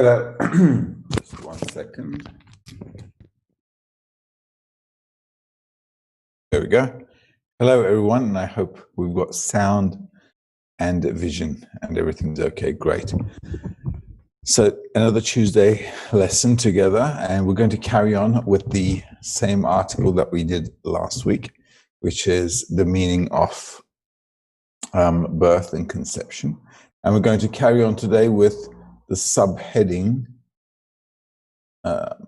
Hello, just 1 second. There we go. Hello, everyone, and I hope we've got sound and vision and everything's okay. Great. So another Tuesday lesson together, and we're going to carry on with the same article that we did last week, which is the meaning of birth and conception. And we're going to carry on today with the subheading,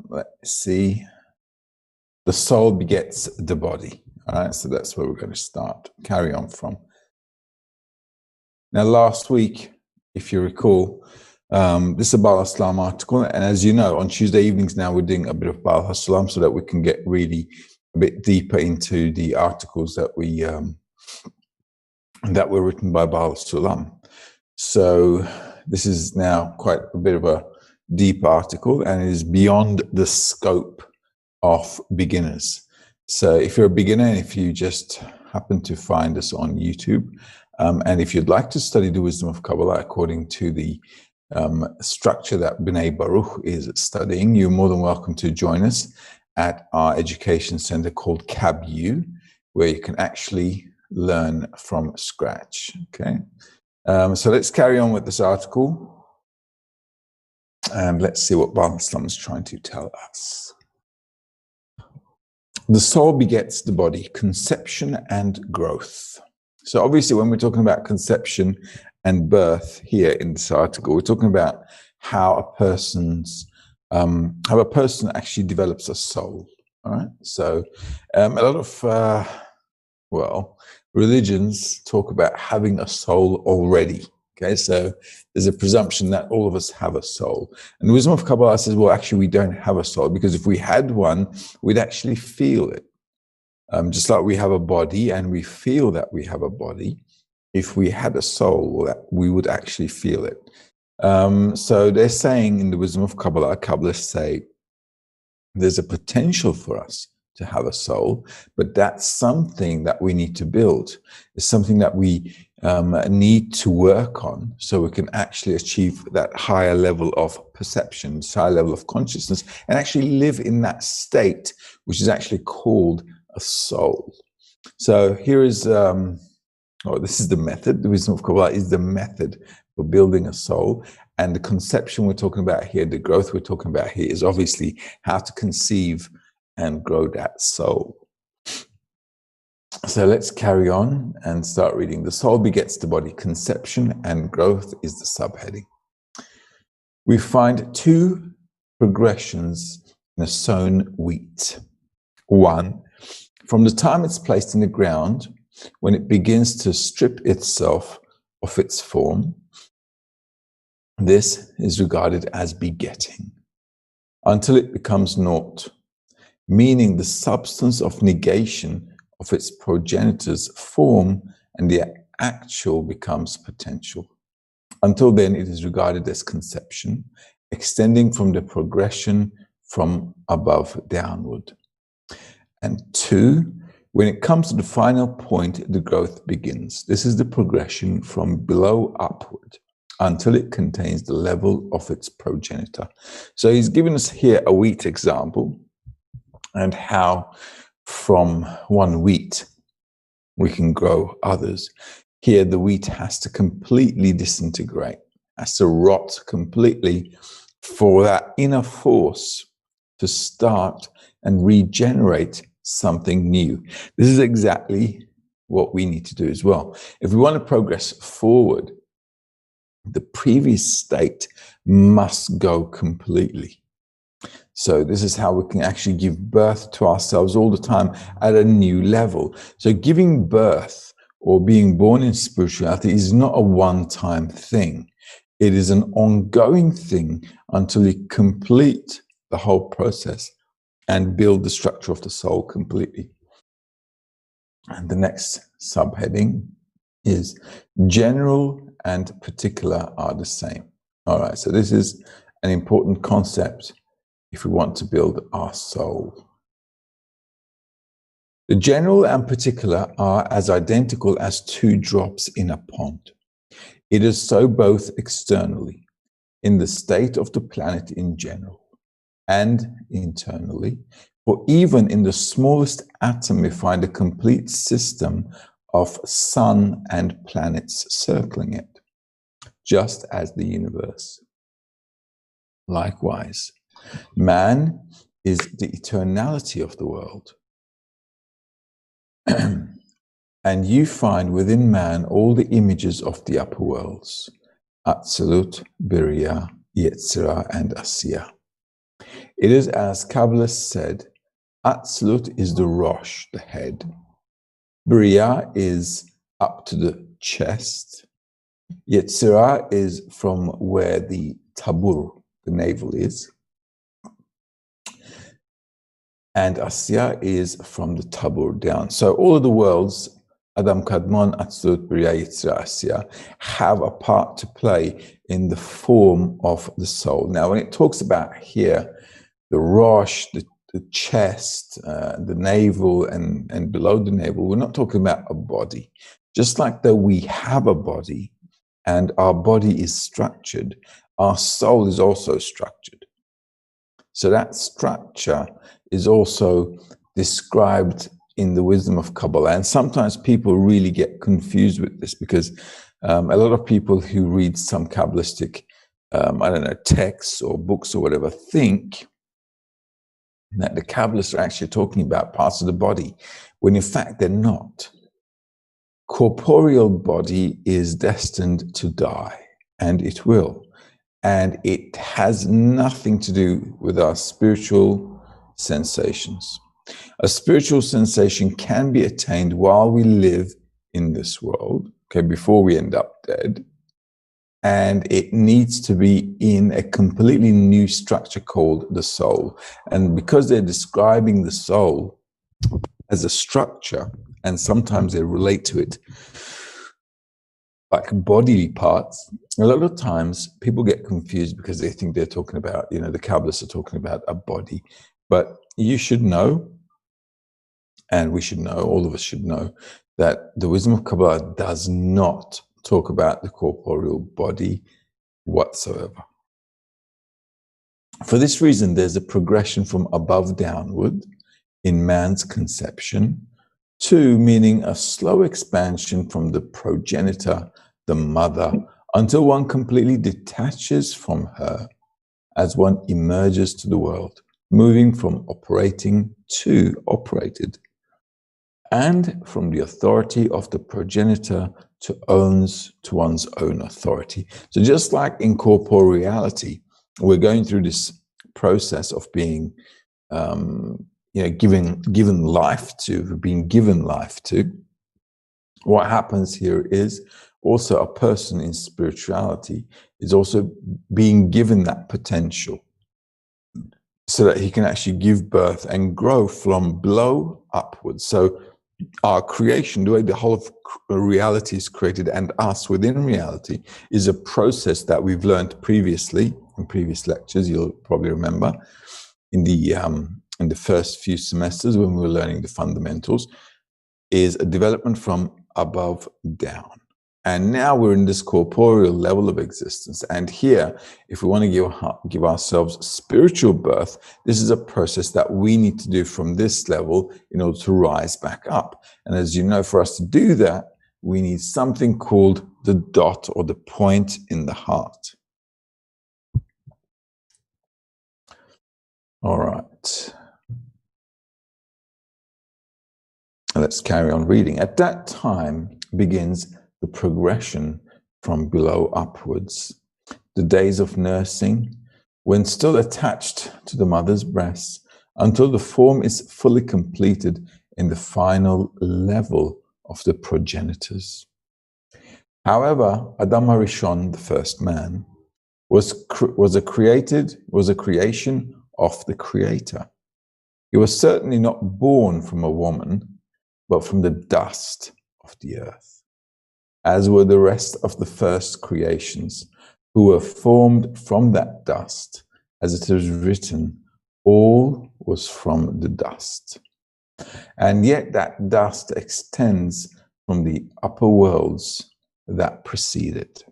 let's see, the soul begets the body. All right, so that's where we're going to start, carry on from. Now, last week, if you recall, this is a Baal HaSulam article, and as you know, on Tuesday evenings now we're doing a bit of Baal HaSulam so that we can get really a bit deeper into the articles that were written by Baal HaSulam. So this is now quite a bit of a deep article, and it is beyond the scope of beginners. So if you're a beginner, and if you just happen to find us on YouTube, and if you'd like to study the wisdom of Kabbalah according to the structure that B'nai Baruch is studying, you're more than welcome to join us at our education center called CABU, where you can actually learn from scratch. Okay, so let's carry on with this article, and let's see what Baal HaSulam is trying to tell us. The soul begets the body, conception and growth. So obviously when we're talking about conception and birth here in this article, we're talking about how a person actually develops a soul. All right. So a lot of religions talk about having a soul already. Okay, so there's a presumption that all of us have a soul. And the wisdom of Kabbalah says, well, actually, we don't have a soul, because if we had one, we'd actually feel it. Just like we have a body and we feel that we have a body, if we had a soul, we would actually feel it. So they're saying in the wisdom of Kabbalah, Kabbalists say, there's a potential for us to have a soul, but that's something that we need to build. It's something that we need to work on so we can actually achieve that higher level of perception, this higher level of consciousness, and actually live in that state, which is actually called a soul. So here is, this is the method. The wisdom of Kabbalah is the method for building a soul. And the conception we're talking about here, the growth we're talking about here, is obviously how to conceive and grow that soul. So let's carry on and start reading. The soul begets the body. Conception and growth is the subheading. We find two progressions in a sown wheat. One, from the time it's placed in the ground, when it begins to strip itself of its form, this is regarded as begetting, until it becomes naught, meaning the substance of negation of its progenitor's form, and the actual becomes potential. Until then, it is regarded as conception, extending from the progression from above downward. And two, when it comes to the final point, the growth begins. This is the progression from below upward until it contains the level of its progenitor. So he's given us here a wheat example, and how from one wheat we can grow others. Here the wheat has to completely disintegrate, has to rot completely for that inner force to start and regenerate something new. This is exactly what we need to do as well. If we want to progress forward, the previous state must go completely. So this is how we can actually give birth to ourselves all the time at a new level. So giving birth or being born in spirituality is not a one-time thing. It is an ongoing thing until you complete the whole process and build the structure of the soul completely. And the next subheading is general and particular are the same. All right, so this is an important concept if we want to build our soul. The general and particular are as identical as two drops in a pond. It is so both externally. in the state of the planet in general and internally. For even in the smallest atom, we find a complete system of sun and planets circling it, just as the universe. Likewise, man is the eternality of the world. And you find within man all the images of the upper worlds, Atzilut, Biriya, Yetzirah, and Asiya. It is as Kabbalists said, Atzilut is the Rosh, the head. Biriya is up to the chest. Yetzirah is from where the tabur, the navel, is. And Asiya is from the tabur down. So all of the worlds, Adam Kadmon, Atzilut, Biriya, Yetzirah, Asiya, have a part to play in the form of the soul. Now, when it talks about here, the Rosh, the chest, the navel, and below the navel, we're not talking about a body. Just like though we have a body and our body is structured, our soul is also structured. So that structure is also described in the wisdom of Kabbalah. And sometimes people really get confused with this because a lot of people who read some Kabbalistic, texts or books or whatever, think that the Kabbalists are actually talking about parts of the body, when in fact they're not. Corporeal body is destined to die, and it will. And it has nothing to do with our spiritual sensations. A spiritual sensation can be attained while we live in this world, okay, before we end up dead. And it needs to be in a completely new structure called the soul. And because they're describing the soul as a structure, and sometimes they relate to it like bodily parts, a lot of times people get confused because they think they're talking about, the Kabbalists are talking about a body. But you should know, and we should know, all of us should know, that the wisdom of Kabbalah does not talk about the corporeal body whatsoever. For this reason, there's a progression from above downward in man's conception to meaning a slow expansion from the progenitor, the mother, until one completely detaches from her as one emerges to the world, moving from operating to operated, and from the authority of the progenitor to one's own authority. So just like in corporeality, we're going through this process of being given life to, being given life to. What happens here is also a person in spirituality is also being given that potential so that he can actually give birth and grow from below upwards. So our creation, the way the whole of reality is created and us within reality, is a process that we've learned previously in previous lectures. You'll probably remember in the first few semesters when we were learning the fundamentals, is a development from above down. And now we're in this corporeal level of existence. And here, if we want to give ourselves spiritual birth, this is a process that we need to do from this level in order to rise back up. And as you know, for us to do that, we need something called the dot or the point in the heart. All right. Let's carry on reading. At that time begins the progression from below upwards, the days of nursing, when still attached to the mother's breast, until the form is fully completed in the final level of the progenitors. However, Adam HaRishon, the first man, was a creation of the Creator. He was certainly not born from a woman, but from the dust of the earth, as were the rest of the first creations, who were formed from that dust, as it is written, all was from the dust. And yet that dust extends from the upper worlds that preceded.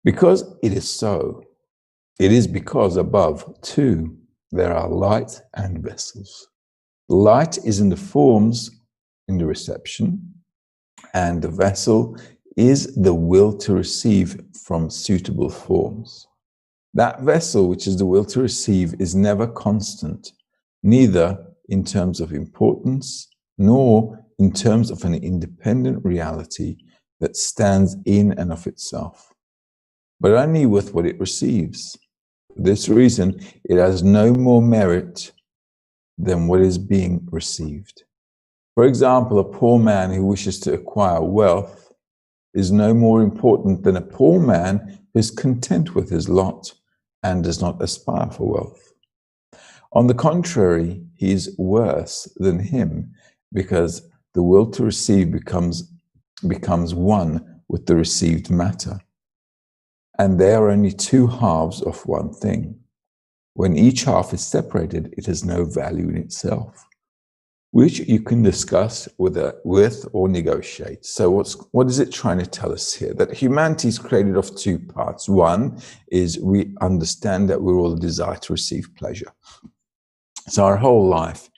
Because it is so, it is because above, too, there are light and vessels. Light is in the forms, in the reception, and the vessel is the will to receive from suitable forms. That vessel, which is the will to receive, is never constant, neither in terms of importance, nor in terms of an independent reality that stands in and of itself, but only with what it receives. For this reason, it has no more merit than what is being received. For example, a poor man who wishes to acquire wealth is no more important than a poor man who is content with his lot and does not aspire for wealth. On the contrary, he is worse than him, because the will to receive becomes one with the received matter. And they are only two halves of one thing. When each half is separated, it has no value in itself, which you can discuss with or negotiate. So what is it trying to tell us here? That humanity is created of two parts. One is we understand that we're all a desire to receive pleasure. So our whole life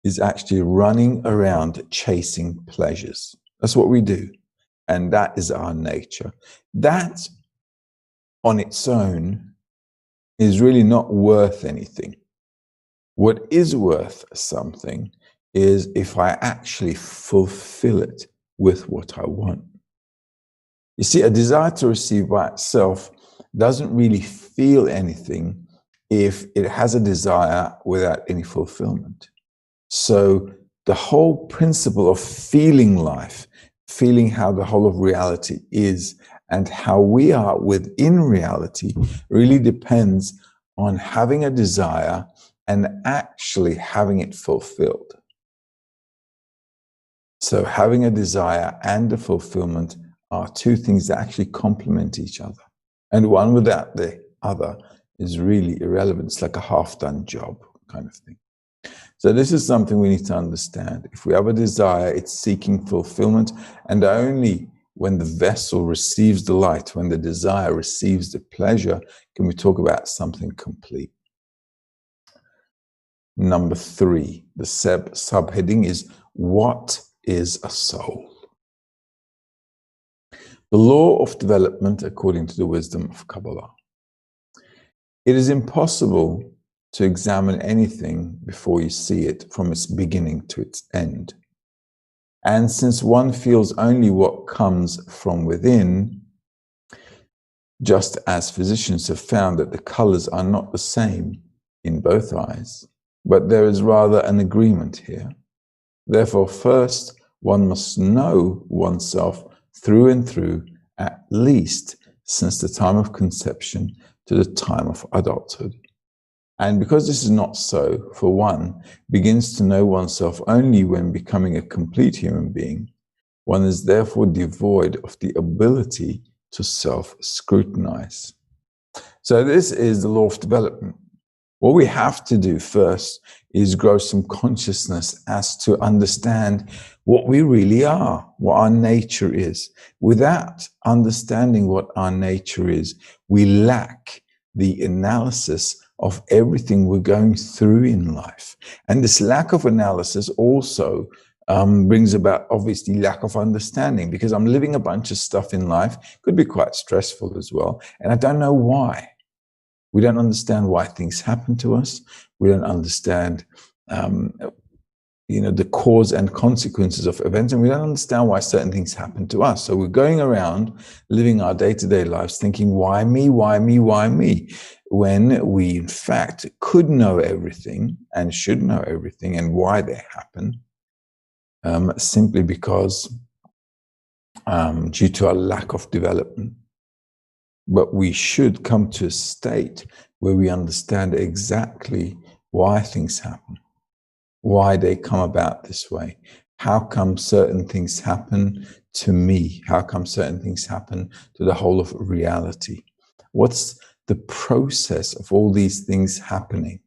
is actually running around chasing pleasures. That's what we do. And that is our nature. That on its own is really not worth anything. What is worth something is if I actually fulfill it with what I want. You see, a desire to receive by itself doesn't really feel anything if it has a desire without any fulfillment. So the whole principle of feeling life, feeling how the whole of reality is and how we are within reality, really depends on having a desire and actually having it fulfilled. So having a desire and a fulfillment are two things that actually complement each other. And one without the other is really irrelevant. It's like a half-done job kind of thing. So this is something we need to understand. If we have a desire, it's seeking fulfillment, and only when the vessel receives the light, when the desire receives the pleasure, can we talk about something complete. Number 3, the subheading is, what is a soul? The law of development according to the wisdom of Kabbalah. It is impossible to examine anything before you see it from its beginning to its end. And since one feels only what comes from within, just as physicians have found that the colors are not the same in both eyes, but there is rather an agreement here. Therefore, first, one must know oneself through and through, at least since the time of conception to the time of adulthood. And because this is not so, for one begins to know oneself only when becoming a complete human being, one is therefore devoid of the ability to self-scrutinize. So this is the law of development. What we have to do first is grow some consciousness as to understand what we really are, what our nature is. Without understanding what our nature is, we lack the analysis of everything we're going through in life. And this lack of analysis also brings about, obviously, lack of understanding, because I'm living a bunch of stuff in life, could be quite stressful as well, and I don't know why. We don't understand why things happen to us. We don't understand, the cause and consequences of events, and we don't understand why certain things happen to us. So we're going around living our day-to-day lives thinking, why me, why me, why me? When we, in fact, could know everything and should know everything and why they happen, simply because due to our lack of development. But we should come to a state where we understand exactly why things happen, why they come about this way. How come certain things happen to me? How come certain things happen to the whole of reality? What's the process of all these things happening?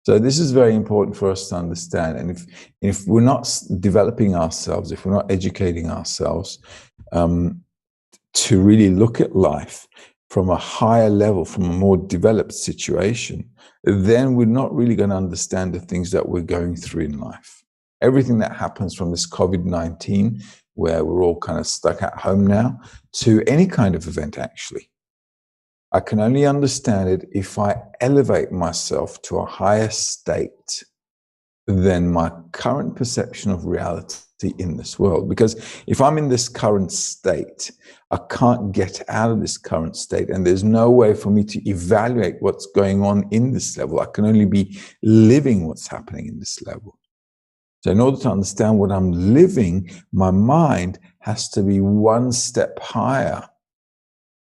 So this is very important for us to understand. And if we're not developing ourselves, if we're not educating ourselves, to really look at life from a higher level, from a more developed situation, then we're not really going to understand the things that we're going through in life. Everything that happens from this COVID-19, where we're all kind of stuck at home now, to any kind of event, actually. I can only understand it if I elevate myself to a higher state than my current perception of reality in this world. Because if I'm in this current state, I can't get out of this current state, and there's no way for me to evaluate what's going on in this level. I can only be living what's happening in this level. So in order to understand what I'm living, my mind has to be one step higher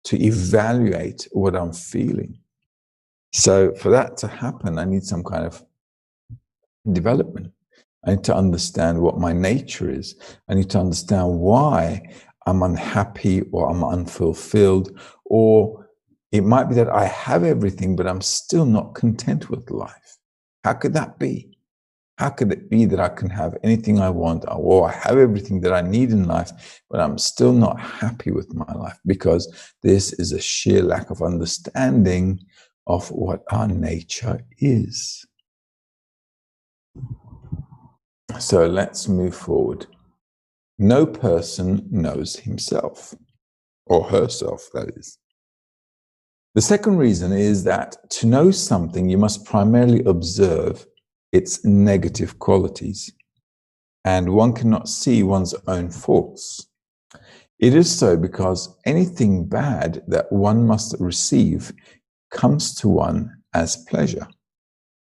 to evaluate what I'm feeling. So for that to happen, I need some kind of development. I need to understand what my nature is. I need to understand why I'm unhappy or I'm unfulfilled, or it might be that I have everything, but I'm still not content with life. How could that be? How could it be that I can have anything I want, or I have everything that I need in life, but I'm still not happy with my life? Because this is a sheer lack of understanding of what our nature is. So let's move forward. No person knows himself, or herself, that is. The second reason is that to know something, you must primarily observe its negative qualities, and one cannot see one's own faults. It is so because anything bad that one must receive comes to one as pleasure,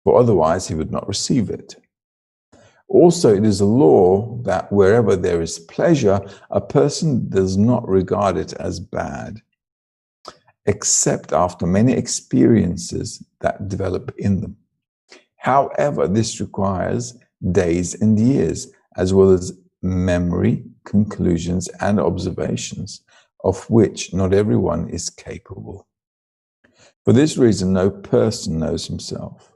for otherwise he would not receive it. Also, it is a law that wherever there is pleasure, a person does not regard it as bad, except after many experiences that develop in them. However, this requires days and years, as well as memory, conclusions, and observations, of which not everyone is capable. For this reason, no person knows himself.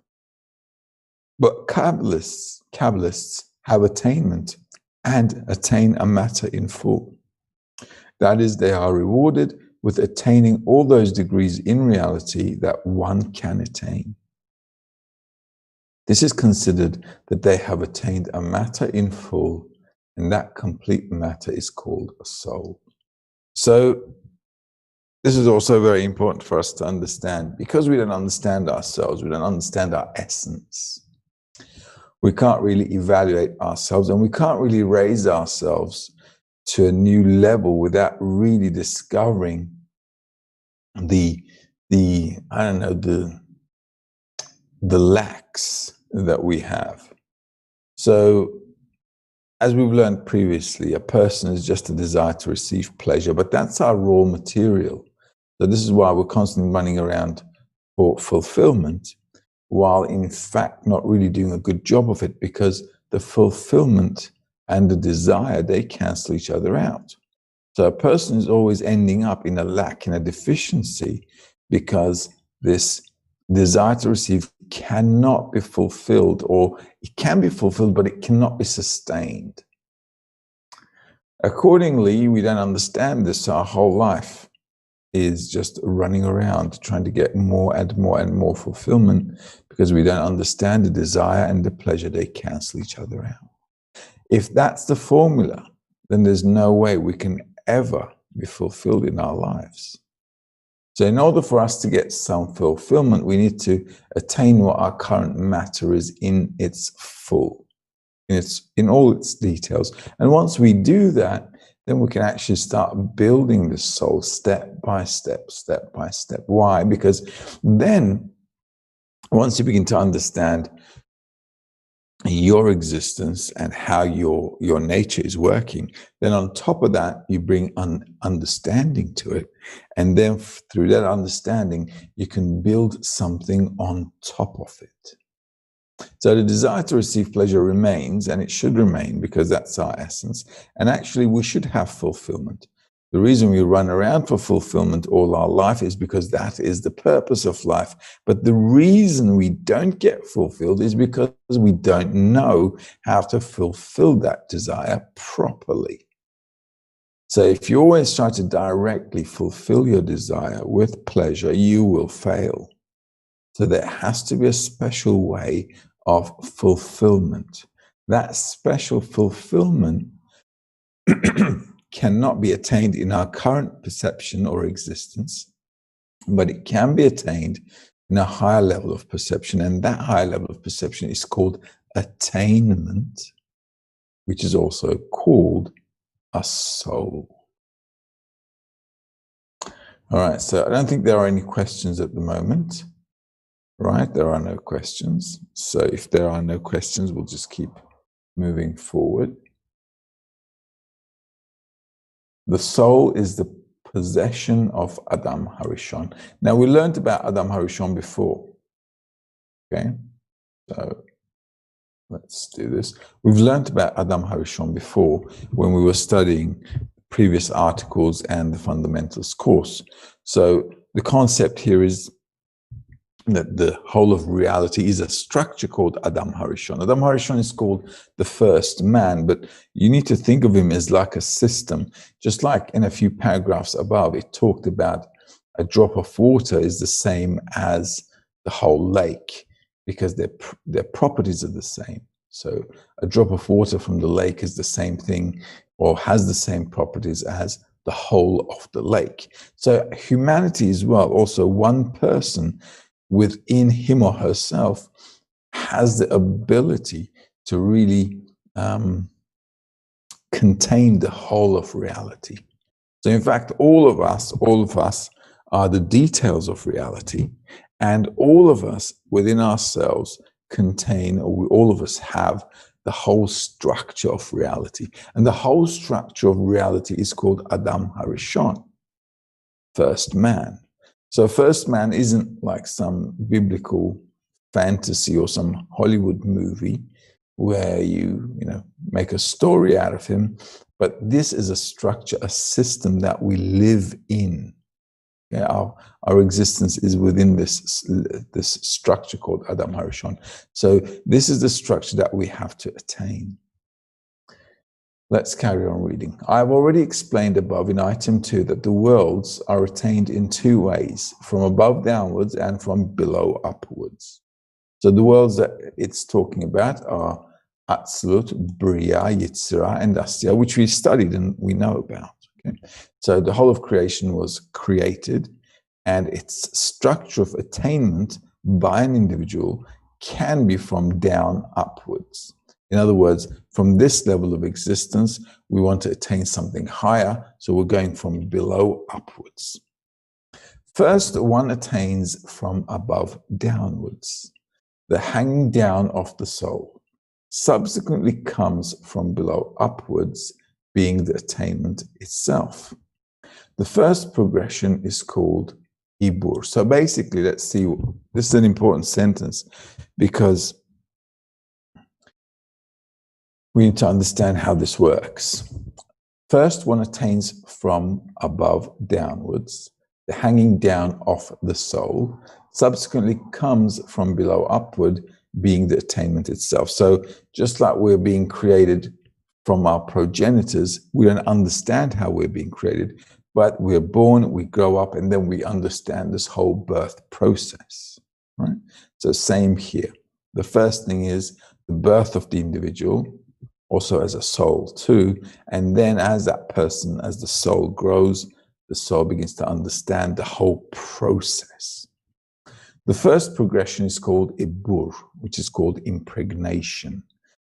But Kabbalists have attainment and attain a matter in full. That is, they are rewarded with attaining all those degrees in reality that one can attain. This is considered that they have attained a matter in full, and that complete matter is called a soul. So this is also very important for us to understand, because we don't understand ourselves, we don't understand our essence. We can't really evaluate ourselves, and we can't really raise ourselves to a new level without really discovering the lacks that we have. So, as we've learned previously, a person is just a desire to receive pleasure, but that's our raw material. So this is why we're constantly running around for fulfillment, while in fact not really doing a good job of it, because the fulfillment and the desire, they cancel each other out. So a person is always ending up in a lack, in a deficiency, because this desire to receive cannot be fulfilled, or it can be fulfilled, but it cannot be sustained. Accordingly, we don't understand this. Our whole life is just running around trying to get more and more and more fulfillment, because we don't understand the desire and the pleasure. They cancel each other out. If that's the formula, then there's no way we can ever be fulfilled in our lives. So in order for us to get some fulfillment, we need to attain what our current matter is in its full, in all its details. And once we do that, then we can actually start building the soul step by step, step by step. Why? Because then, once you begin to understand your existence and how your nature is working, then on top of that, you bring understanding to it. And then through that understanding, you can build something on top of it. So the desire to receive pleasure remains, and it should remain, because that's our essence. And actually, we should have fulfillment. The reason we run around for fulfillment all our life is because that is the purpose of life. But the reason we don't get fulfilled is because we don't know how to fulfill that desire properly. So if you always try to directly fulfill your desire with pleasure, you will fail. So there has to be a special way of fulfillment. That special fulfillment cannot be attained in our current perception or existence, but it can be attained in a higher level of perception. And that higher level of perception is called attainment, which is also called a soul. All right, so I don't think there are any questions at the moment. Right, there are no questions. So if there are no questions, we'll just keep moving forward. The soul is the possession of Adam Harishon. Now, we learned about Adam Harishon before. Okay, so let's do this. We've learned about Adam Harishon before when we were studying previous articles and the fundamentals course. So the concept here is that the whole of reality is a structure called Adam Harishon. Adam Harishon is called the first man, but you need to think of him as like a system. Just like in a few paragraphs above, it talked about a drop of water is the same as the whole lake because their properties are the same. So a drop of water from the lake is the same thing or has the same properties as the whole of the lake. So humanity as well, also one person within him or herself has the ability to really contain the whole of reality. So in fact, all of us are the details of reality, and all of us within ourselves contain, or all of us have the whole structure of reality. And the whole structure of reality is called Adam Harishon, first man. So first man isn't like some biblical fantasy or some Hollywood movie where you make a story out of him, but this is a structure, a system that we live in. Yeah, our existence is within this structure called Adam Harishon. So this is the structure that we have to attain. Let's carry on reading. I've already explained above in item 2 that the worlds are attained in two ways, from above downwards and from below upwards. So the worlds that it's talking about are Atzlut, Bria, Yitzira, and Asya, which we studied and we know about. Okay? So the whole of creation was created, and its structure of attainment by an individual can be from down upwards. In other words, from this level of existence, we want to attain something higher, so we're going from below upwards. First, one attains from above downwards, the hanging down of the soul. Subsequently comes from below upwards, being the attainment itself. The first progression is called Ibur. So basically, let's see, this is an important sentence because we need to understand how this works. First, one attains from above downwards, the hanging down of the soul. Subsequently comes from below upward, being the attainment itself. So just like we're being created from our progenitors, we don't understand how we're being created, but we're born, we grow up, and then we understand this whole birth process, right? So same here. The first thing is the birth of the individual, also as a soul too. And then as that person, as the soul grows, the soul begins to understand the whole process. The first progression is called Ibur, which is called impregnation,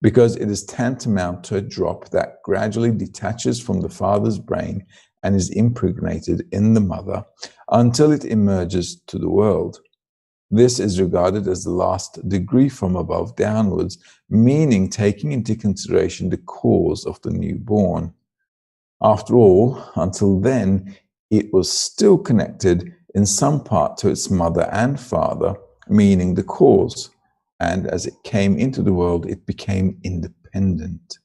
because it is tantamount to a drop that gradually detaches from the father's brain and is impregnated in the mother until it emerges to the world. This is regarded as the last degree from above downwards, meaning taking into consideration the cause of the newborn. After all, until then, it was still connected in some part to its mother and father, meaning the cause. And as it came into the world, it became independent.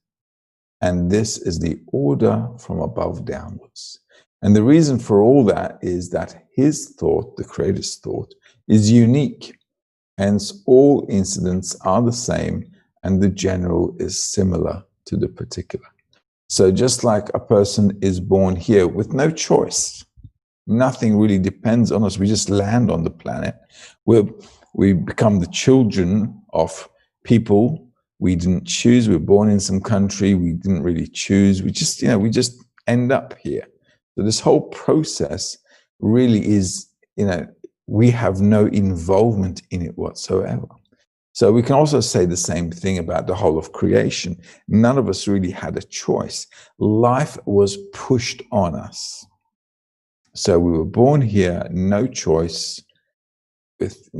And this is the order from above downwards. And the reason for all that is that his thought, the Creator's thought, is unique. Hence, all incidents are the same, and the general is similar to the particular. So just like a person is born here with no choice, nothing really depends on us. We just land on the planet. We become the children of people we didn't choose. We were born in some country we didn't really choose. We just end up here. So this whole process really is, we have no involvement in it whatsoever. So we can also say the same thing about the whole of creation. None of us really had a choice. Life was pushed on us. So we were born here, no choice, with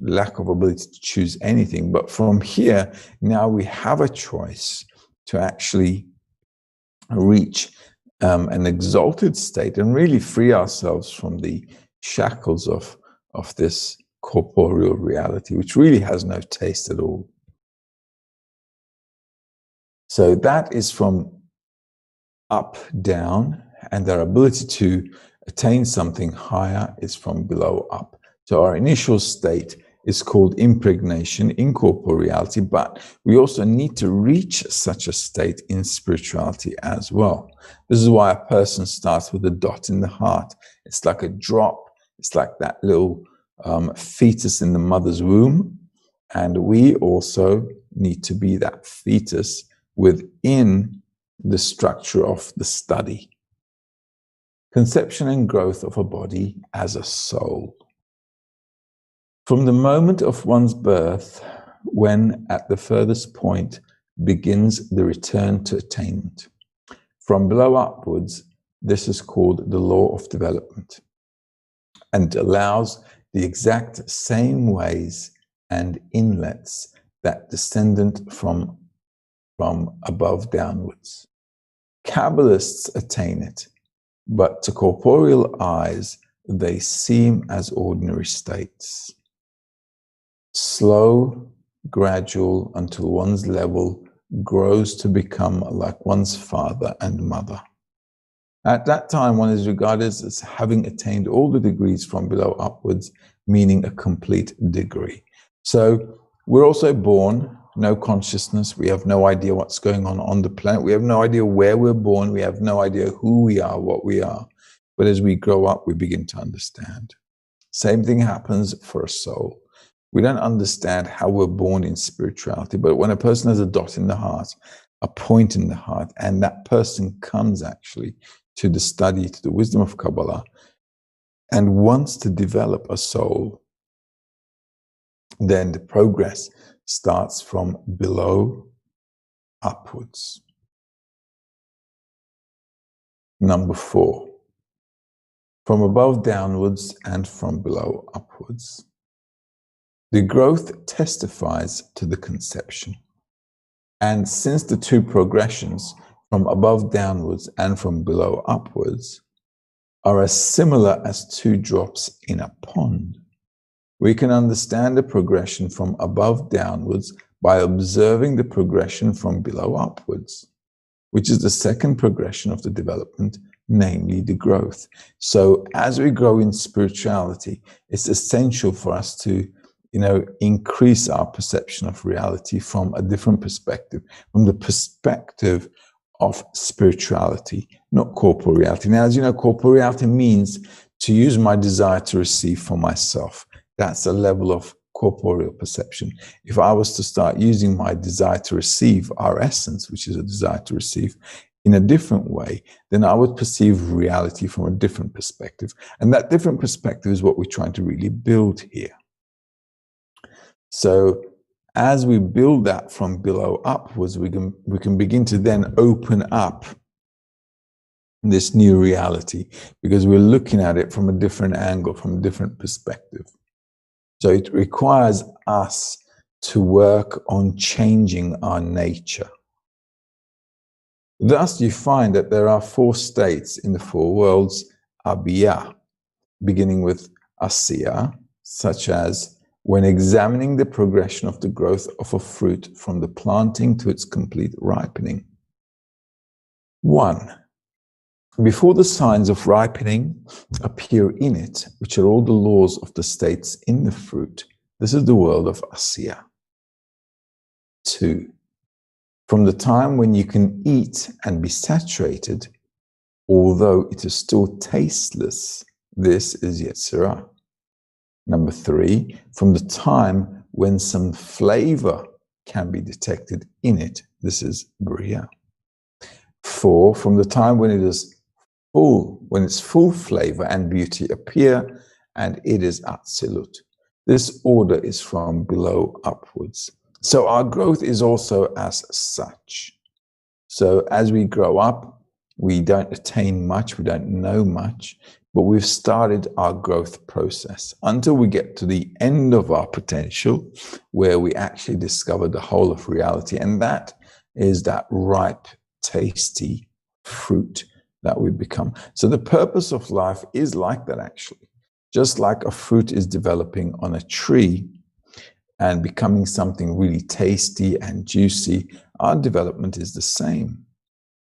lack of ability to choose anything. But from here, now we have a choice to actually reach an exalted state and really free ourselves from the shackles of this corporeal reality, which really has no taste at all. So that is from up, down, and our ability to attain something higher is from below up. So our initial state is called impregnation, incorporeality, but we also need to reach such a state in spirituality as well. This is why a person starts with a dot in the heart. It's like a drop. It's like that little fetus in the mother's womb. And we also need to be that fetus within the structure of the study. Conception and growth of a body as a soul. From the moment of one's birth, when at the furthest point begins the return to attainment. From below upwards, this is called the law of development, and allows the exact same ways and inlets that descendant from above downwards. Kabbalists attain it, but to corporeal eyes, they seem as ordinary states. Slow, gradual, until one's level grows to become like one's father and mother. At that time, one is regarded as having attained all the degrees from below upwards, meaning a complete degree. So we're also born, no consciousness. We have no idea what's going on the planet. We have no idea where we're born. We have no idea who we are, what we are. But as we grow up, we begin to understand. Same thing happens for a soul. We don't understand how we're born in spirituality, but when a person has a dot in the heart, a point in the heart, and that person comes actually to the study, to the wisdom of Kabbalah, and wants to develop a soul, then the progress starts from below upwards. Number 4, from above downwards and from below upwards. The growth testifies to the conception. And since the two progressions, from above downwards and from below upwards, are as similar as two drops in a pond, we can understand the progression from above downwards by observing the progression from below upwards, which is the second progression of the development, namely the growth. So as we grow in spirituality, it's essential for us to increase our perception of reality from a different perspective, from the perspective of spirituality, not corporeality. Now, as you know, corporeality means to use my desire to receive for myself. That's a level of corporeal perception. If I was to start using my desire to receive, our essence, which is a desire to receive, in a different way, then I would perceive reality from a different perspective. And that different perspective is what we're trying to really build here. So as we build that from below upwards, we can begin to then open up this new reality, because we're looking at it from a different angle, from a different perspective. So it requires us to work on changing our nature. Thus, you find that there are 4 states in the 4 worlds, Abiyah, beginning with Asiya, such as when examining the progression of the growth of a fruit from the planting to its complete ripening. 1. Before the signs of ripening appear in it, which are all the laws of the states in the fruit, this is the world of Asiya. 2. From the time when you can eat and be saturated, although it is still tasteless, this is Yetzirah. Number 3, from the time when some flavor can be detected in it, this is Bria. 4, from the time when it is full, when its full flavor and beauty appear, and it is Atzilut. This order is from below upwards. So our growth is also as such. So as we grow up, we don't attain much, we don't know much, but we've started our growth process until we get to the end of our potential, where we actually discover the whole of reality. And that is that ripe, tasty fruit that we become. So the purpose of life is like that, actually. Just like a fruit is developing on a tree and becoming something really tasty and juicy, our development is the same.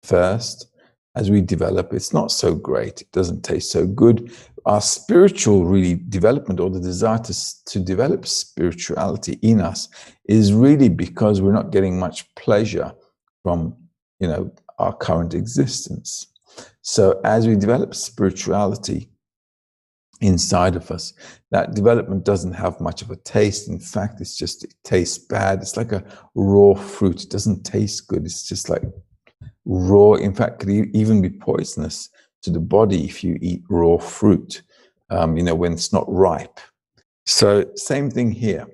First, as we develop, it's not so great. It doesn't taste so good. Our spiritual really development, or the desire to develop spirituality in us, is really because we're not getting much pleasure from, our current existence. So as we develop spirituality inside of us, that development doesn't have much of a taste. In fact, it tastes bad. It's like a raw fruit. It doesn't taste good. It's just like raw. In fact, could even be poisonous to the body if you eat raw fruit, when it's not ripe. So same thing here.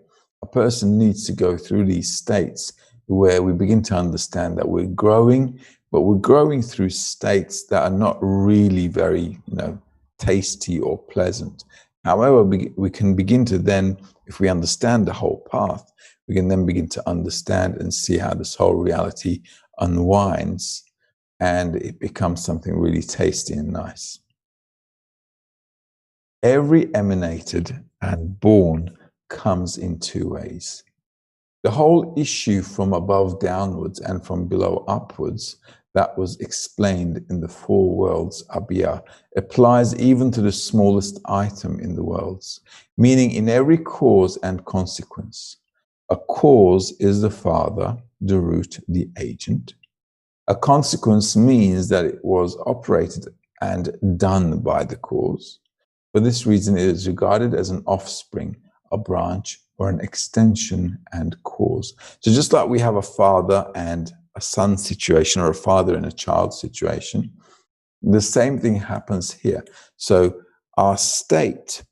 A person needs to go through these states where we begin to understand that we're growing, but we're growing through states that are not really very, tasty or pleasant. However, we can begin to then, if we understand the whole path, we can then begin to understand and see how this whole reality unwinds and it becomes something really tasty and nice. Every emanated and born comes in 2 ways. The whole issue from above downwards and from below upwards that was explained in the 4 worlds, Abiyah, applies even to the smallest item in the worlds, meaning in every cause and consequence. A cause is the father, the root, the agent. A consequence means that it was operated and done by the cause. For this reason, it is regarded as an offspring, a branch, or an extension and cause. So just like we have a father and a son situation, or a father and a child situation, the same thing happens here. So our state,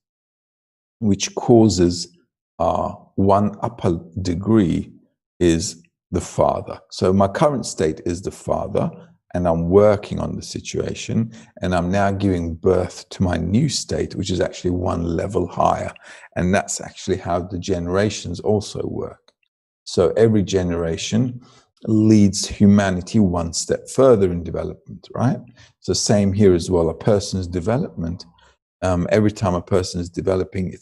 which causes our one upper degree, is the father. So my current state is the father, and I'm working on the situation, and I'm now giving birth to my new state, which is actually one level higher. And that's actually how the generations also work. So every generation leads humanity one step further in development, right? So same here as well. A person's development, every time a person is developing,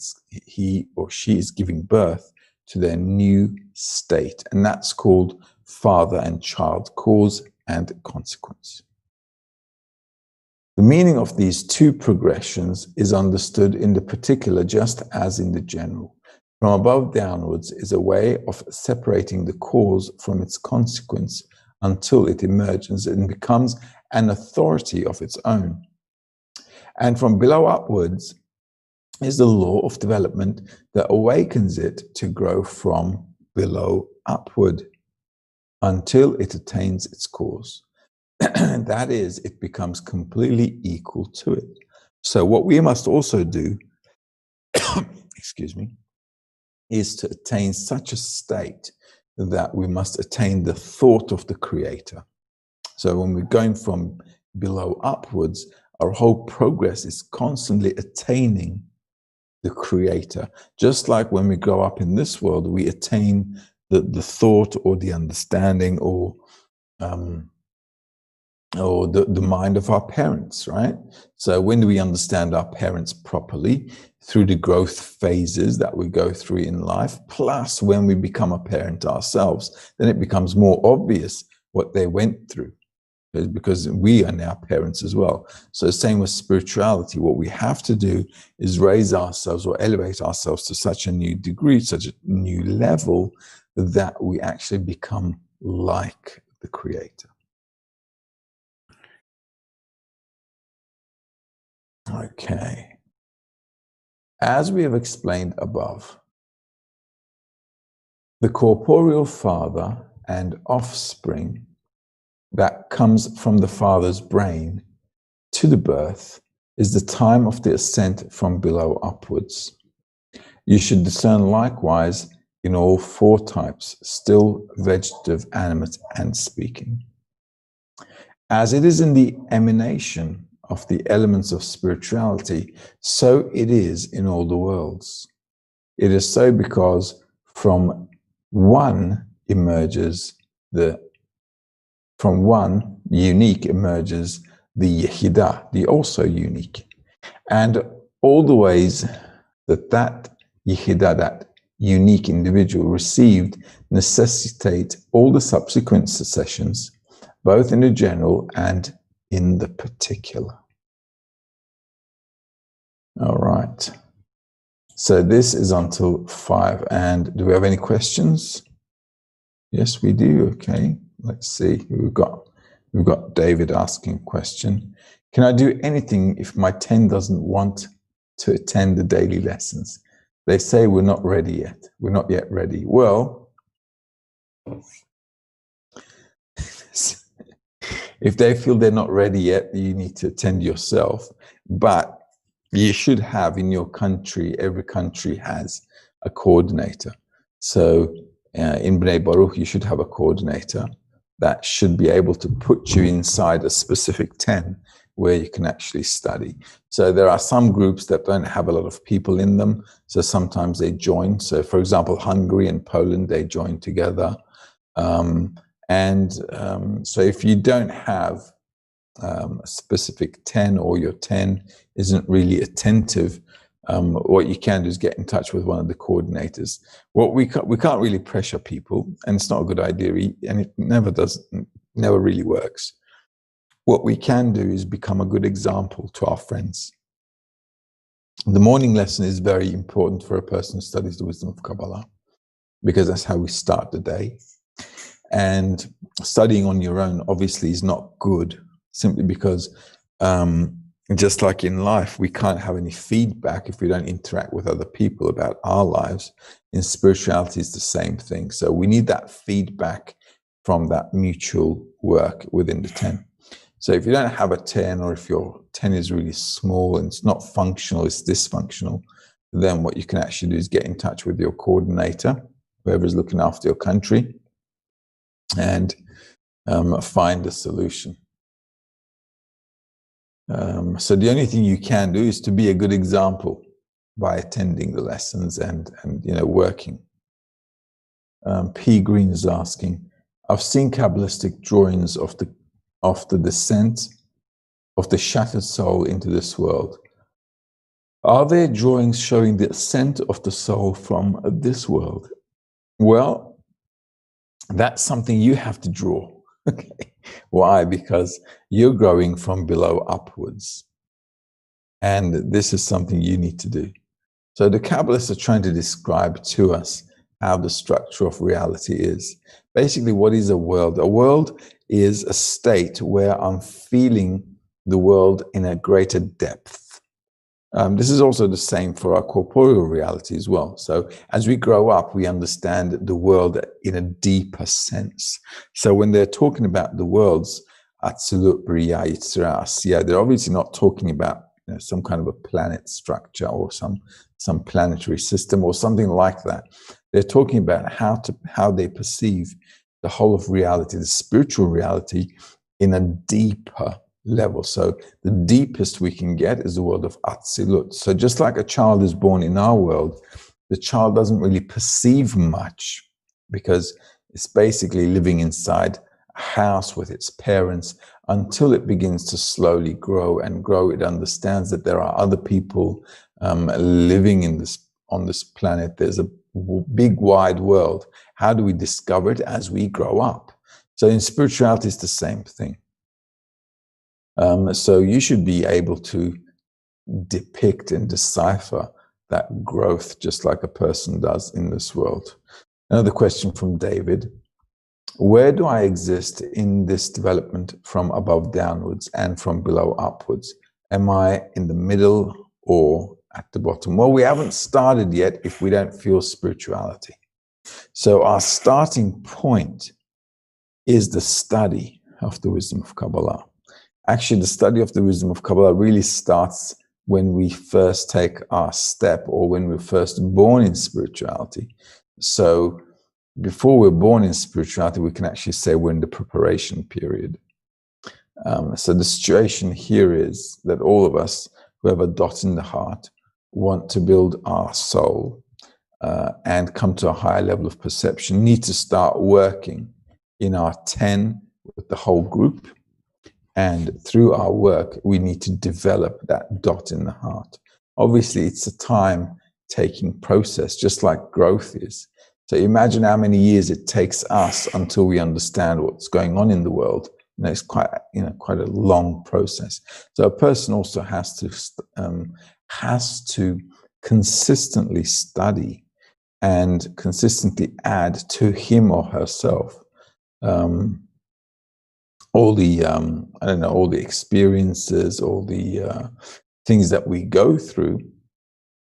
he or she is giving birth to their new state. And that's called father and child, cause and consequence. The meaning of these 2 progressions is understood in the particular just as in the general. From above downwards is a way of separating the cause from its consequence until it emerges and becomes an authority of its own. And from below upwards is the law of development that awakens it to grow from below upward until it attains its cause. That is, it becomes completely equal to it. So what we must also do, is to attain such a state that we must attain the thought of the Creator. So when we're going from below upwards, our whole progress is constantly attaining the Creator. Just like when we grow up in this world, we attain the thought or the understanding or the mind of our parents, right? So when do we understand our parents properly? Through the growth phases that we go through in life, plus when we become a parent ourselves, then it becomes more obvious what they went through, because we are now parents as well. So same with spirituality. What we have to do is raise ourselves or elevate ourselves to such a new degree, such a new level, that we actually become like the Creator. Okay. As we have explained above, the corporeal father and offspring that comes from the father's brain to the birth is the time of the ascent from below upwards. You should discern likewise in all four types, still, vegetative, animate, and speaking. As it is in the emanation of the elements of spirituality, so it is in all the worlds. It is so because from one unique emerges the Yehidah, the also unique. And all the ways that Yehidah, that unique individual received, necessitate all the subsequent successions, both in the general and in the particular. All right. So this is until 5. And do we have any questions? Yes, we do. Okay. Let's see who we've got. We've got David asking a question. Can I do anything if my 10 doesn't want to attend the daily lessons? They say we're not ready yet. We're not yet ready. Well, if they feel they're not ready yet, you need to attend yourself. But you should have in your country, every country has a coordinator. So in Bnei Baruch, you should have a coordinator that should be able to put you inside a specific 10 where you can actually study. So there are some groups that don't have a lot of people in them. So sometimes they join. So for example, Hungary and Poland, they join together. So if you don't have a specific 10 or your 10 isn't really attentive, what you can do is get in touch with one of the coordinators. What we can't really pressure people, and it's not a good idea, and it never really works. What we can do is become a good example to our friends. The morning lesson is very important for a person who studies the wisdom of Kabbalah, because that's how we start the day. And studying on your own obviously is not good, simply because just like in life, we can't have any feedback if we don't interact with other people about our lives. In spirituality, it's the same thing. So we need that feedback from that mutual work within the 10. So if you don't have a 10, or if your 10 is really small and it's not functional, it's dysfunctional, then what you can actually do is get in touch with your coordinator, whoever's looking after your country, and find a solution. So the only thing you can do is to be a good example by attending the lessons and working. P. Green is asking, I've seen Kabbalistic drawings of the descent of the shattered soul into this world. Are there drawings showing the ascent of the soul from this world? Well, that's something you have to draw. Okay. Why? Because you're growing from below upwards. And this is something you need to do. So the Kabbalists are trying to describe to us how the structure of reality is. Basically, what is a world? A world is a state where I'm feeling the world in a greater depth. This is also the same for our corporeal reality as well. So as we grow up, we understand the world in a deeper sense. So when they're talking about the worlds, Atzilut, Bria, Yitzhak, Asiya, they're obviously not talking about some kind of a planet structure or some planetary system or something like that. They're talking about how they perceive the whole of reality, the spiritual reality, in a deeper level. So the deepest we can get is the world of Atzilut. So just like a child is born in our world, the child doesn't really perceive much because it's basically living inside a house with its parents until it begins to slowly grow and grow. It understands that there are other people living on this planet. There's a big wide world. How do we discover it? As we grow up. So in spirituality, it's the same thing. So you should be able to depict and decipher that growth just like a person does in this world. Another question from David. Where do I exist in this development from above downwards and from below upwards? Am I in the middle or at the bottom? Well, we haven't started yet if we don't feel spirituality. So our starting point is the study of the wisdom of Kabbalah. Actually, the study of the wisdom of Kabbalah really starts when we first take our step or when we're first born in spirituality. So before we're born in spirituality, we can actually say we're in the preparation period. So the situation here is that all of us who have a dot in the heart want to build our soul and come to a higher level of perception, need to start working in our 10 with the whole group. And through our work, we need to develop that dot in the heart. Obviously, it's a time-taking process, just like growth is. So imagine how many years it takes us until we understand what's going on in the world. And it's quite a long process. So a person also has to consistently study and consistently add to him or herself all the all the experiences, all the things that we go through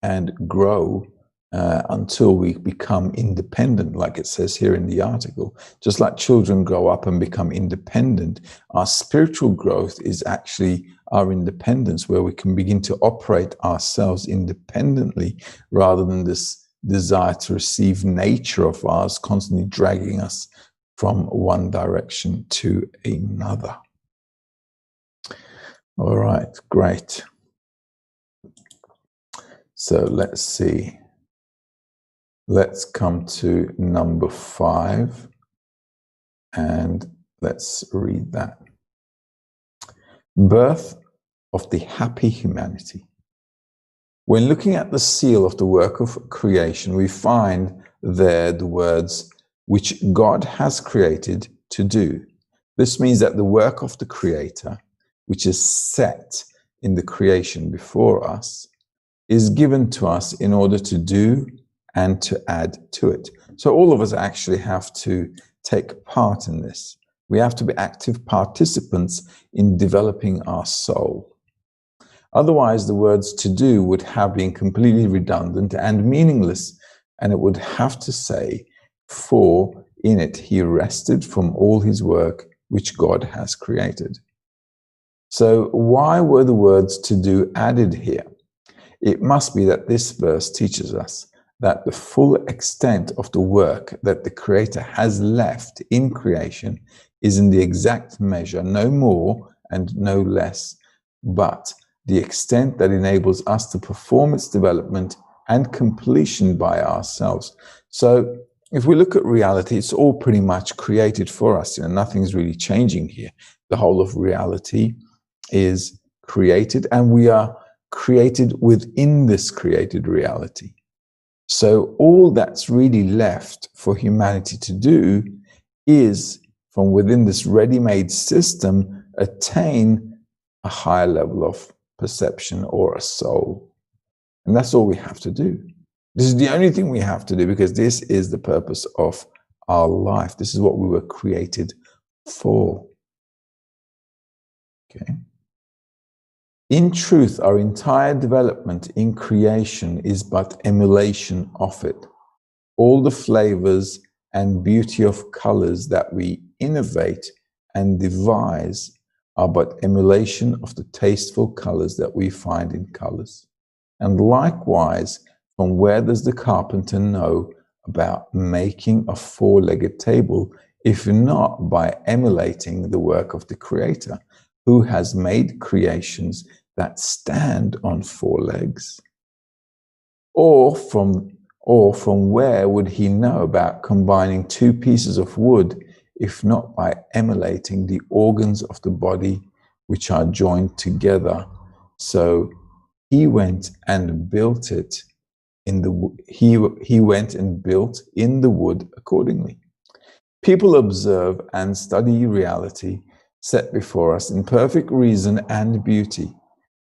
and grow until we become independent, like it says here in the article. Just like children grow up and become independent, our spiritual growth is actually our independence, where we can begin to operate ourselves independently rather than this desire to receive nature of ours constantly dragging us from one direction to another. All right, great. So let's see. Let's come to number 5 and let's read that. Birth of the happy humanity. When looking at the seal of the work of creation, we find there the words, which God has created to do. This means that the work of the Creator, which is set in the creation before us, is given to us in order to do and to add to it. So all of us actually have to take part in this. We have to be active participants in developing our soul. Otherwise, the words to do would have been completely redundant and meaningless, and it would have to say, for in it he rested from all his work which God has created. So why were the words to do added here? It must be that this verse teaches us that the full extent of the work that the Creator has left in creation is in the exact measure, no more and no less, but the extent that enables us to perform its development and completion by ourselves. So if we look at reality, it's all pretty much created for us. Nothing's really changing here. The whole of reality is created, and we are created within this created reality. So all that's really left for humanity to do is, from within this ready-made system, attain a higher level of perception or a soul. And that's all we have to do. This is the only thing we have to do, because this is the purpose of our life. This is what we were created for. Okay. In truth, our entire development in creation is but emulation of it. All the flavors and beauty of colors that we innovate and devise are but emulation of the tasteful colors that we find in colors. And likewise, from where does the carpenter know about making a four-legged table, if not by emulating the work of the Creator, who has made creations that stand on 4 legs? Or from where would he know about combining 2 pieces of wood, if not by emulating the organs of the body which are joined together? So he went and built it he went and built in the wood accordingly. People observe and study reality set before us in perfect reason and beauty.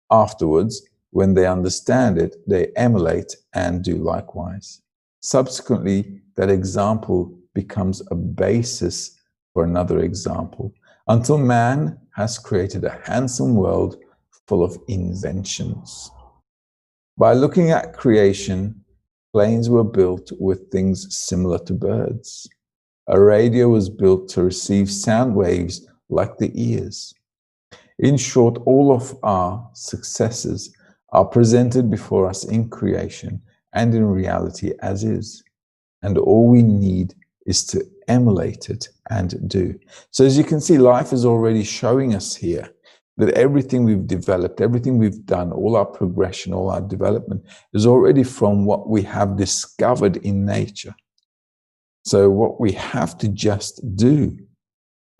Afterwards, when they understand it, they emulate and do likewise. Subsequently, that example becomes a basis for another example, until man has created a handsome world full of inventions. By looking at creation, planes were built with things similar to birds. A radio was built to receive sound waves like the ears. In short, all of our successes are presented before us in creation and in reality as is. And all we need is to emulate it and do. So as you can see, life is already showing us here that everything we've developed, everything we've done, all our progression, all our development is already from what we have discovered in nature. So what we have to just do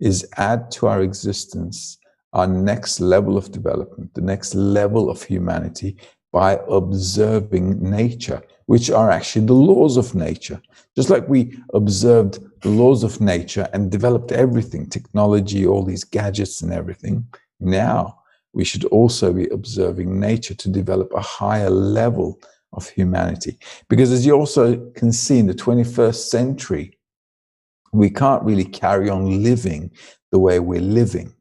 is add to our existence our next level of development, the next level of humanity, by observing nature, which are actually the laws of nature. Just like we observed the laws of nature and developed everything, technology, all these gadgets and everything, now we should also be observing nature to develop a higher level of humanity. Because as you also can see in the 21st century, we can't really carry on living the way we're living.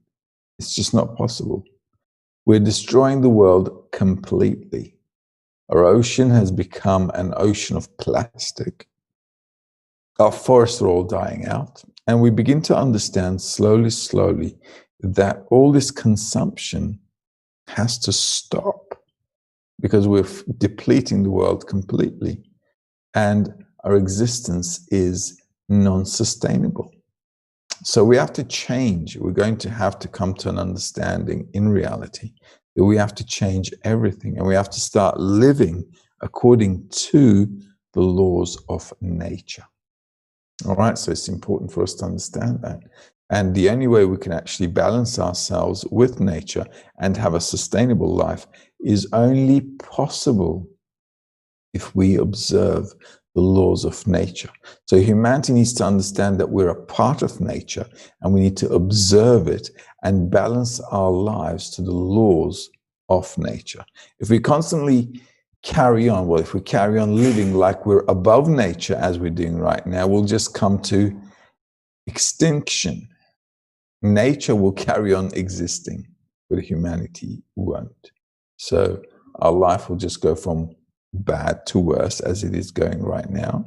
It's just not possible. We're destroying the world completely. Our ocean has become an ocean of plastic. Our forests are all dying out. And we begin to understand slowly, that all this consumption has to stop because we're depleting the world completely. And our existence is non-sustainable. So we have to change. We're going to have to come to an understanding in reality that we have to change everything and we have to start living according to the laws of nature. All right, so it's important for us to understand that. And the only way we can actually balance ourselves with nature and have a sustainable life is only possible if we observe the laws of nature. So humanity needs to understand that we're a part of nature and we need to observe it and balance our lives to the laws of nature. If we constantly carry on, if we carry on living like we're above nature as we're doing right now, we'll just come to extinction. Nature will carry on existing, but humanity won't. So our life will just go from bad to worse as it is going right now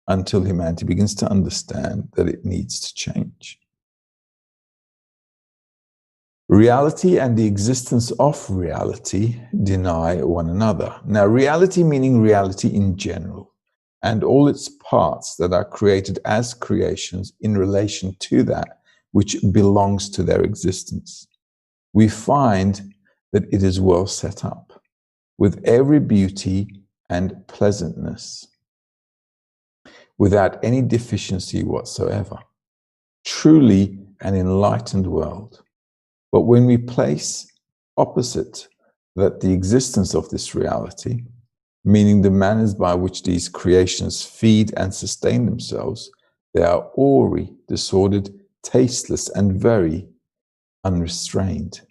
until humanity begins to understand that it needs to change. Reality and the existence of reality deny one another. Now, reality meaning reality in general and all its parts that are created as creations in relation to that which belongs to their existence. We find that it is well set up with every beauty and pleasantness, without any deficiency whatsoever. Truly an enlightened world. But when we place opposite that the existence of this reality, meaning the manners by which these creations feed and sustain themselves, they are awry, disordered, tasteless, and very unrestrained.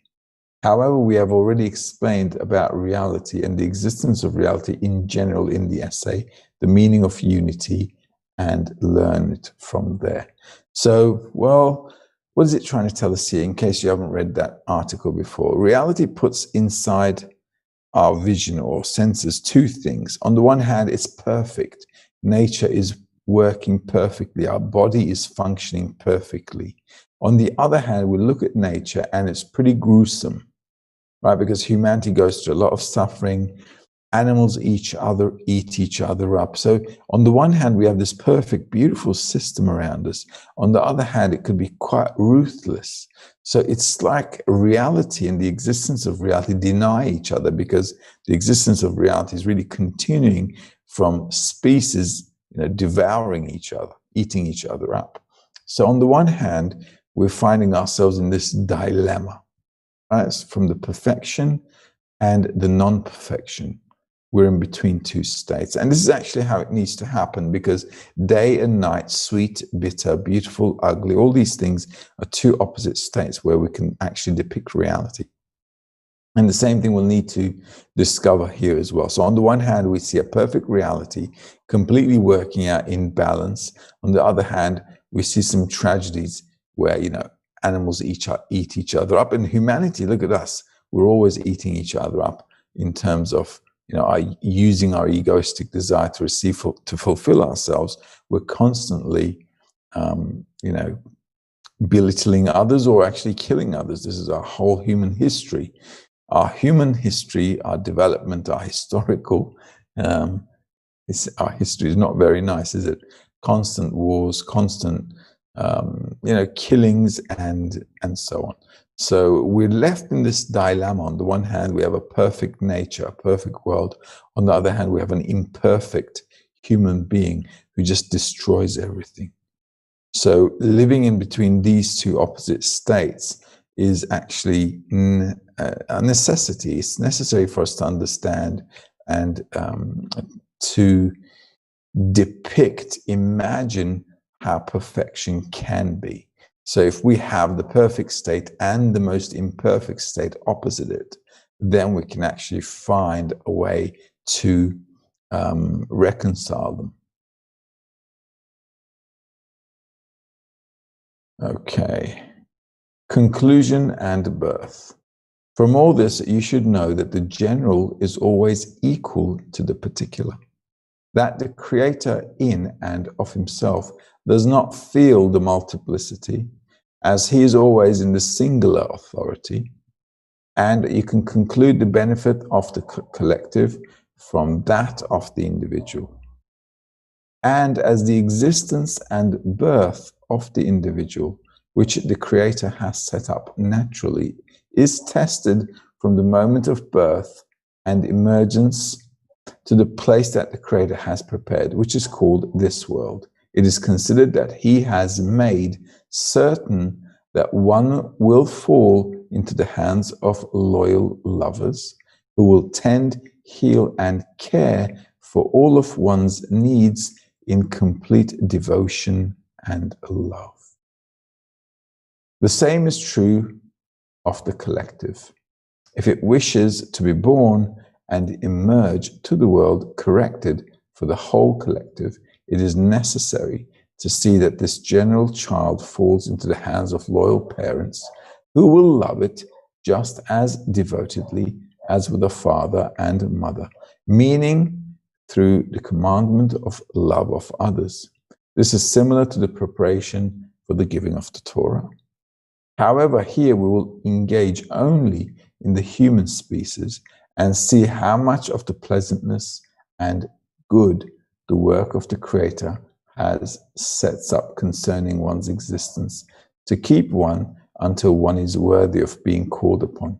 However, we have already explained about reality and the existence of reality in general in the essay, the meaning of unity, and learn it from there. So, well, what is it trying to tell us here, in case you haven't read that article before? Reality puts inside our vision or senses two things. On the one hand, it's perfect. Nature is working perfectly. Our body is functioning perfectly. On the other hand, we look at nature and it's pretty gruesome, right? Because humanity goes through a lot of suffering. Animals eat each other up. So on the one hand, we have this perfect, beautiful system around us. On the other hand, it could be quite ruthless. So it's like reality and the existence of reality deny each other, because the existence of reality is really continuing from species, devouring each other, eating each other up. So on the one hand, we're finding ourselves in this dilemma, right? It's from the perfection and the non-perfection. We're in between two states. And this is actually how it needs to happen, because day and night, sweet, bitter, beautiful, ugly, all these things are two opposite states where we can actually depict reality. And the same thing we'll need to discover here as well. So on the one hand, we see a perfect reality completely working out in balance. On the other hand, we see some tragedies where, animals eat each other up. And humanity, look at us, we're always eating each other up in terms of, using our egoistic desire to receive, to fulfill ourselves. We're constantly, belittling others or actually killing others. This is our whole human history. Our human history, our development, our historical, our history is not very nice, is it? Constant wars, constant, killings, and so on. So we're left in this dilemma. On the one hand, we have a perfect nature, a perfect world. On the other hand, we have an imperfect human being who just destroys everything. So living in between these two opposite states is actually a necessity. It's necessary for us to understand and to depict, imagine how perfection can be. So if we have the perfect state and the most imperfect state opposite it, then we can actually find a way to reconcile them. Okay. Conclusion and birth. From all this, you should know that the general is always equal to the particular, that the creator in and of himself does not feel the multiplicity, as he is always in the singular authority, and you can conclude the benefit of the collective from that of the individual. And as the existence and birth of the individual, which the creator has set up naturally, is tested from the moment of birth and emergence to the place that the creator has prepared, which is called this world. It is considered that he has made certain that one will fall into the hands of loyal lovers who will tend, heal, and care for all of one's needs in complete devotion and love. The same is true of the collective. If it wishes to be born and emerge to the world corrected for the whole collective, it is necessary to see that this general child falls into the hands of loyal parents who will love it just as devotedly as with a father and mother, meaning through the commandment of love of others. This is similar to the preparation for the giving of the Torah. However, here we will engage only in the human species and see how much of the pleasantness and good the work of the Creator sets up concerning one's existence to keep one until one is worthy of being called upon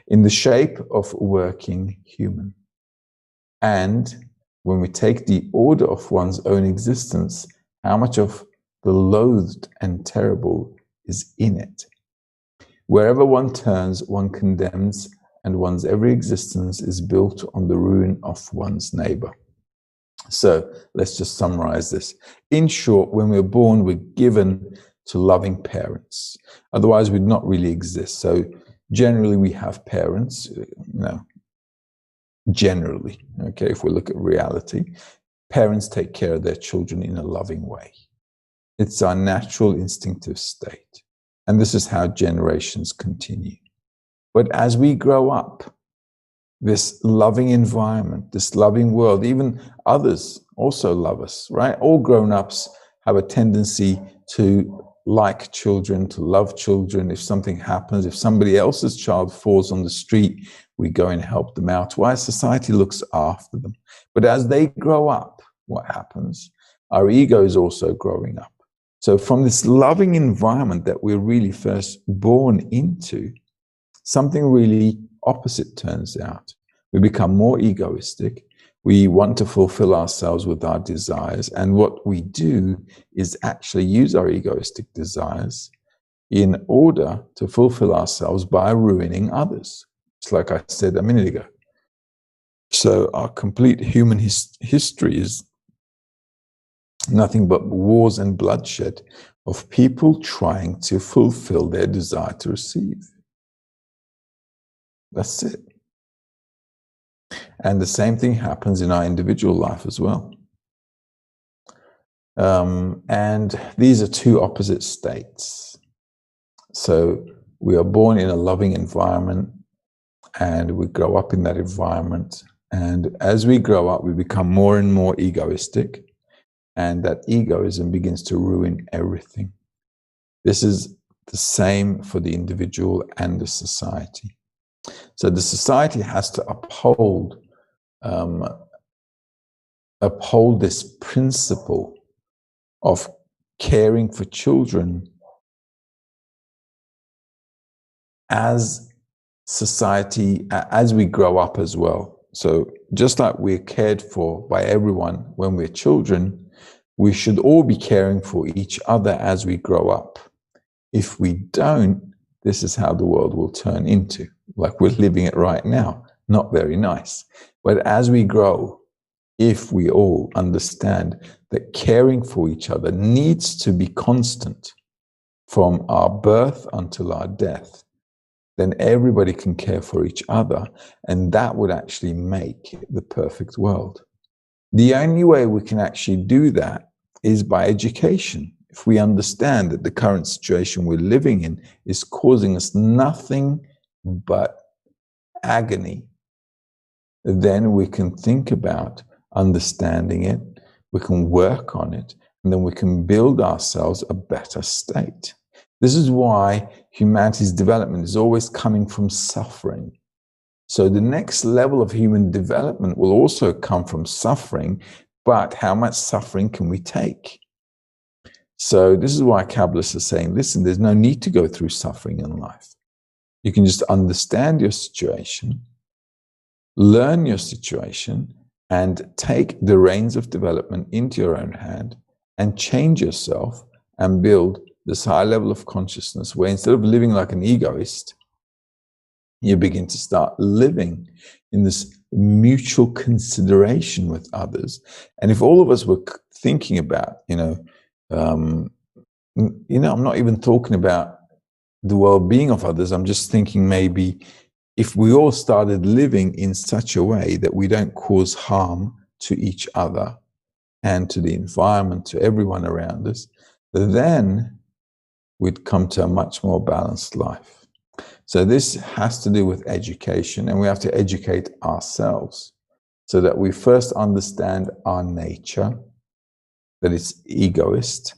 in the shape of working human. And when we take the order of one's own existence, how much of the loathed and terrible is in it. Wherever one turns, one condemns, and one's every existence is built on the ruin of one's neighbor. So let's just summarize this. In short, when we're born, we're given to loving parents. Otherwise, we'd not really exist. So generally, we have parents, generally, okay, if we look at reality, parents take care of their children in a loving way. It's our natural instinctive state. And this is how generations continue. But as we grow up, this loving environment, this loving world, even others also love us, right? All grown-ups have a tendency to like children, to love children. If something happens, if somebody else's child falls on the street, we go and help them out. Why? Society looks after them. But as they grow up, what happens? Our ego is also growing up. So from this loving environment that we're really first born into, something really opposite turns out. We become more egoistic. We want to fulfill ourselves with our desires. And what we do is actually use our egoistic desires in order to fulfill ourselves by ruining others. It's like I said a minute ago. So our complete human history is nothing but wars and bloodshed of people trying to fulfill their desire to receive. That's it. And the same thing happens in our individual life as well. And these are two opposite states. So we are born in a loving environment and we grow up in that environment. And as we grow up, we become more and more egoistic, and that egoism begins to ruin everything. This is the same for the individual and the society. So the society has to uphold this principle of caring for children as society, as we grow up as well. So just like we're cared for by everyone when we're children, we should all be caring for each other as we grow up. If we don't, this is how the world will turn into, like we're living it right now. Not very nice. But as we grow, if we all understand that caring for each other needs to be constant from our birth until our death, then everybody can care for each other, and that would actually make the perfect world. The only way we can actually do that is by education. If we understand that the current situation we're living in is causing us nothing but agony, then we can think about understanding it, we can work on it, and then we can build ourselves a better state. This is why humanity's development is always coming from suffering. So the next level of human development will also come from suffering, but how much suffering can we take? So this is why Kabbalists are saying, listen, there's no need to go through suffering in life. You can just understand your situation, learn your situation, and take the reins of development into your own hand and change yourself and build this high level of consciousness where instead of living like an egoist, you begin to start living in this mutual consideration with others. And if all of us were thinking about, I'm not even talking about the well-being of others. I'm just thinking maybe if we all started living in such a way that we don't cause harm to each other and to the environment, to everyone around us, then we'd come to a much more balanced life. So this has to do with education, and we have to educate ourselves so that we first understand our nature, that it's egoist,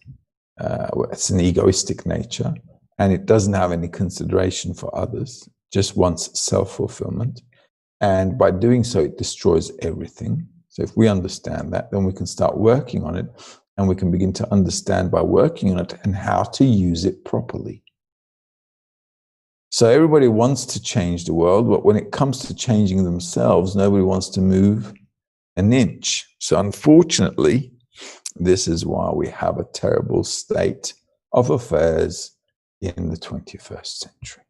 it's an egoistic nature, and it doesn't have any consideration for others, just wants self-fulfillment. And by doing so, it destroys everything. So if we understand that, then we can start working on it, and we can begin to understand by working on it and how to use it properly. So everybody wants to change the world, but when it comes to changing themselves, nobody wants to move an inch. So unfortunately, this is why we have a terrible state of affairs in the 21st century.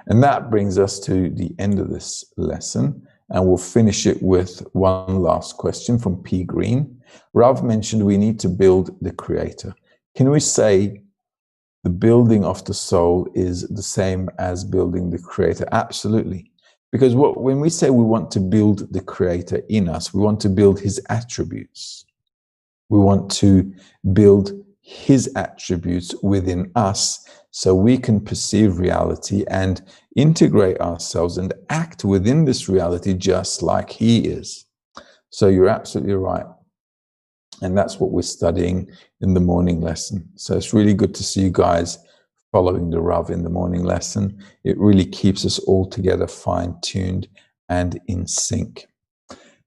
And that brings us to the end of this lesson, and we'll finish it with one last question from P. Green. Rav mentioned we need to build the Creator. Can we say the building of the soul is the same as building the Creator? Absolutely. Because when we say we want to build the Creator in us, we want to build His attributes. We want to build His attributes within us so we can perceive reality and integrate ourselves and act within this reality just like He is. So you're absolutely right. And that's what we're studying in the morning lesson. So it's really good to see you guys following the Rav in the morning lesson. It really keeps us all together fine-tuned and in sync.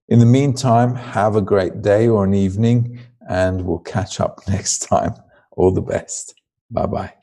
In the meantime, have a great day or an evening, and we'll catch up next time. All the best. Bye-bye.